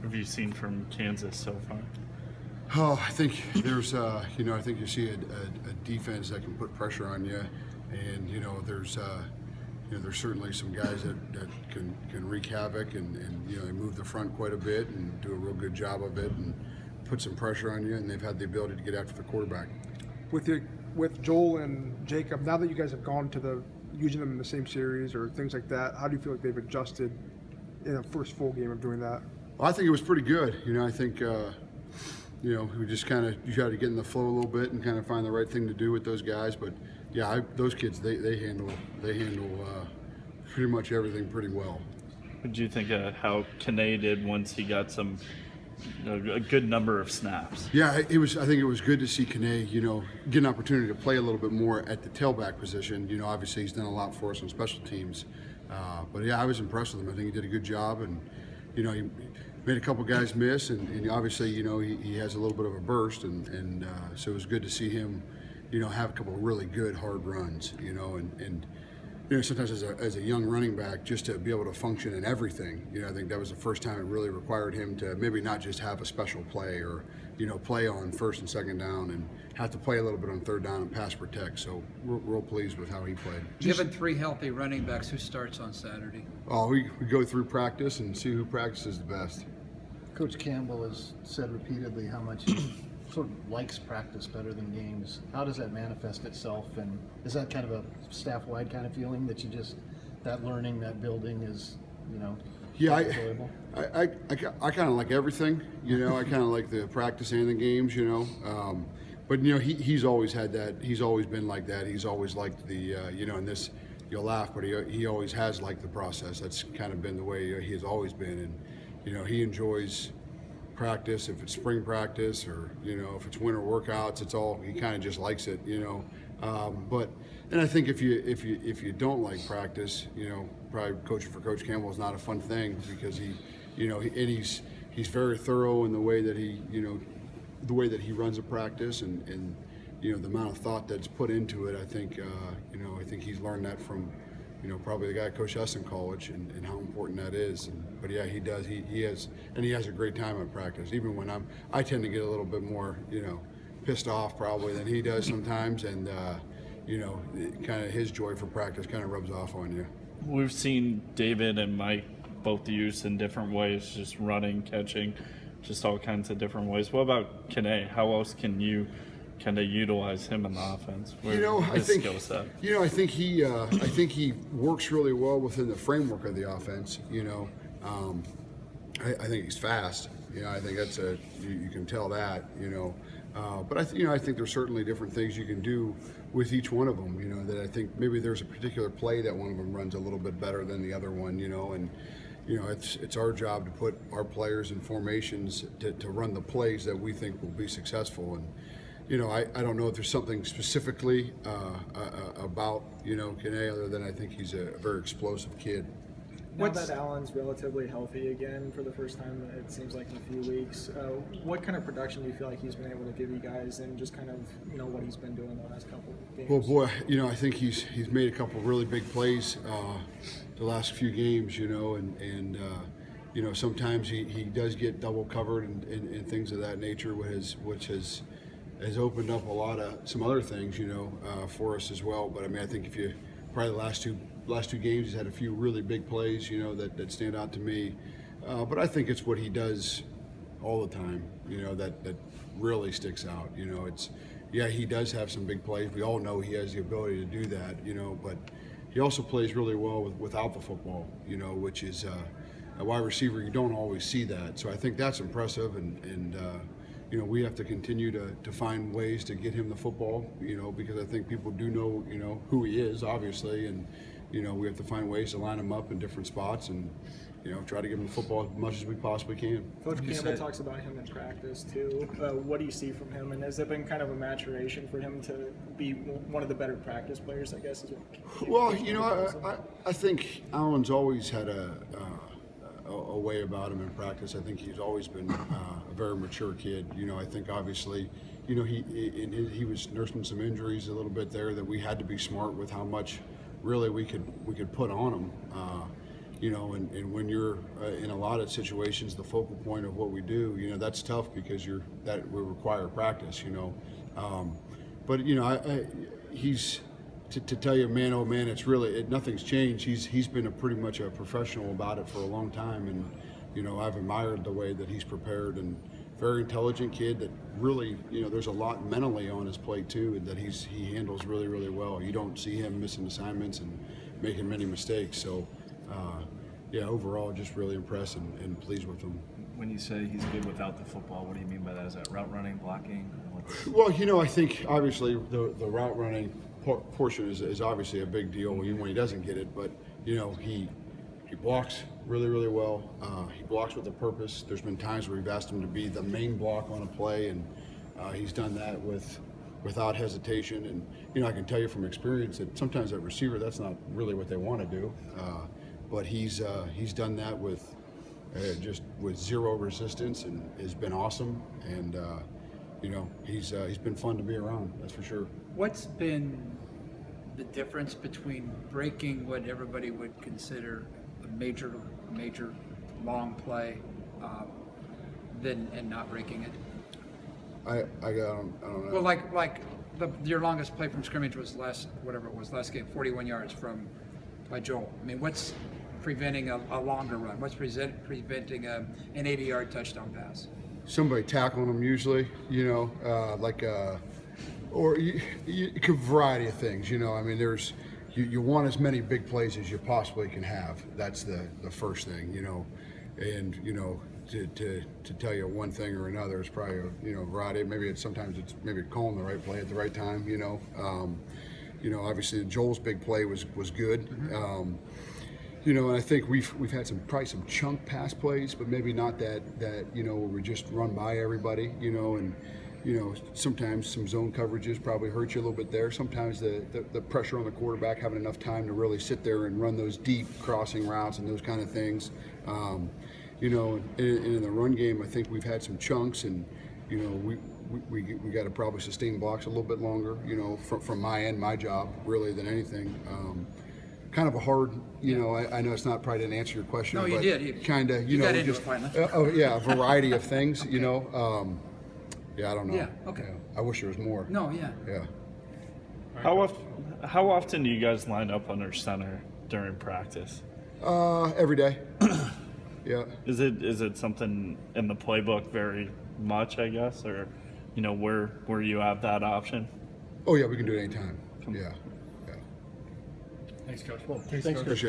have you seen from Kansas so far? Oh, I think there's, I think you see a defense that can put pressure on you, and there's certainly some guys that can wreak havoc, and they move the front quite a bit and do a real good job of it, and put some pressure on you, and they've had the ability to get after the quarterback. With Joel and Jacob, now that you guys have gone to using them in the same series or things like that, how do you feel like they've adjusted in a first full game of doing that? Well, I think it was pretty good. I think we just you got to get in the flow a little bit and kind of find the right thing to do with those guys. But yeah, those kids they handle pretty much everything pretty well. What do you think of how Kane did once he got a good number of snaps? Yeah, I think it was good to see Kane, get an opportunity to play a little bit more at the tailback position. Obviously he's done a lot for us on special teams. But yeah, I was impressed with him. I think he did a good job, and he made a couple guys miss, and obviously he has a little bit of a burst, and so it was good to see him, have a couple of really good hard runs, and sometimes as a young running back, just to be able to function in everything, I think that was the first time it really required him to maybe not just have a special play or, play on first and second down, and have to play a little bit on third down and pass protect. So we're real pleased with how he played. Given 3 healthy running backs, who starts on Saturday? Oh, we go through practice and see who practices the best. Coach Campbell has said repeatedly how much he sort of likes practice better than games. How does that manifest itself, and is that kind of a staff-wide kind of feeling that that learning, that building is, Yeah, enjoyable? I kind of like everything, I kind of like the practice and the games, but he's always had that. He's always been like that. He's always liked the, and this, you'll laugh, but he always has liked the process. That's kind of been the way he has always been, and he enjoys practice. If it's spring practice or if it's winter workouts, he kind of just likes it, but and I think if you don't like practice, probably coaching for Coach Campbell is not a fun thing, because he's very thorough in the way that he runs a practice, and the amount of thought that's put into it. I think he's learned that from probably the guy coached us in college, and how important that is. But yeah, he does. He has a great time at practice. Even when I tend to get a little bit more pissed off probably than he does sometimes, and kind of his joy for practice kind of rubs off on you. We've seen David and Mike both used in different ways, just running, catching, just all kinds of different ways. What about Kane? How else can you kind of utilize him in the offense? I think skill set. I think he works really well within the framework of the offense. I think he's fast. I think that's you can tell that. But I think there's certainly different things you can do with each one of them. That I think maybe there's a particular play that one of them runs a little bit better than the other one. And it's our job to put our players in formations to run the plays that we think will be successful. And I don't know if there's something specifically about Kane, other than I think he's a very explosive kid. Now that Allen's relatively healthy again for the first time, it seems like in a few weeks, what kind of production do you feel like he's been able to give you guys, and just kind of what he's been doing the last couple of games? Well, boy, I think he's made a couple really big plays the last few games, and sometimes he does get double covered and things of that nature, which has opened up some other things, for us as well. But I think if you probably the last two games, he's had a few really big plays, that stand out to me. But I think it's what he does all the time, that really sticks out. He does have some big plays. We all know he has the ability to do that, but he also plays really well without the football, which is a wide receiver. You don't always see that. So I think that's impressive, and we have to continue to find ways to get him the football, because I think people do know, who he is, obviously, and, we have to find ways to line him up in different spots and, try to give him the football as much as we possibly can. Coach Campbell talks about him in practice, too. What do you see from him, and has it been kind of a maturation for him to be one of the better practice players, I guess, is what? Well, I think Allen's always had a way about him in practice. I think he's always been a very mature kid. I think obviously, he was nursing some injuries a little bit there, that we had to be smart with how much really we could put on him. you know, and when you're in a lot of situations the focal point of what we do, you know, that's tough because that will require practice, you know. But you know, he's to tell you, man, oh man, it's really nothing's changed. He's been pretty much a professional about it for a long time, and you know, I've admired the way that he's prepared, and very intelligent kid that really, you know, there's a lot mentally on his plate too, and that he handles really, really well. You don't see him missing assignments and making many mistakes. So, yeah, overall, just really impressed and pleased with him. When you say he's good without the football, what do you mean by that? Is that route running, blocking? Well, you know, I think obviously the route running portion is obviously a big deal even when he doesn't get it. But you know, he blocks really, really well. He blocks with a purpose. There's been times where we've asked him to be the main block on a play, and he's done that without hesitation. And you know, I can tell you from experience that sometimes at receiver, that's not really what they want to do. But he's done that with just with zero resistance, and has been awesome. And you know, he's been fun to be around. That's for sure. What's been the difference between breaking what everybody would consider a major long play and not breaking it? I don't know. Well, like your longest play from scrimmage was last game, 41 yards by Joel. I mean, what's preventing a longer run? What's preventing an 80-yard touchdown pass? Somebody tackling them usually, you know, or it could variety of things, you know. I mean, you want as many big plays as you possibly can have. That's the first thing, you know, and you know, to tell you one thing or another is probably a variety. Maybe sometimes it's calling the right play at the right time, you know. You know, obviously Joel's big play was good. Mm-hmm. You know, and I think we've had probably some chunk pass plays, but maybe not that you know, where we just run by everybody, you know, and you know, sometimes some zone coverages probably hurt you a little bit there. Sometimes the pressure on the quarterback, having enough time to really sit there and run those deep crossing routes and those kind of things. You know, and in the run game, I think we've had some chunks, and you know, we got to probably sustain blocks a little bit longer, you know, from my end, my job really than anything. Kind of a hard, you know, I know it's not probably didn't answer your question. No, you but did. Kind of, you know, got into just it finally. oh yeah, a variety of things, you know. Yeah, I don't know. Yeah, okay. I wish there was more. No, yeah. Yeah. How often do you guys line up under center during practice? Every day. Yeah. Is it something in the playbook very much, I guess, or you know, where you have that option? Oh yeah, we can do it anytime. Yeah. Yeah. Thanks, Coach. Well, Appreciate it.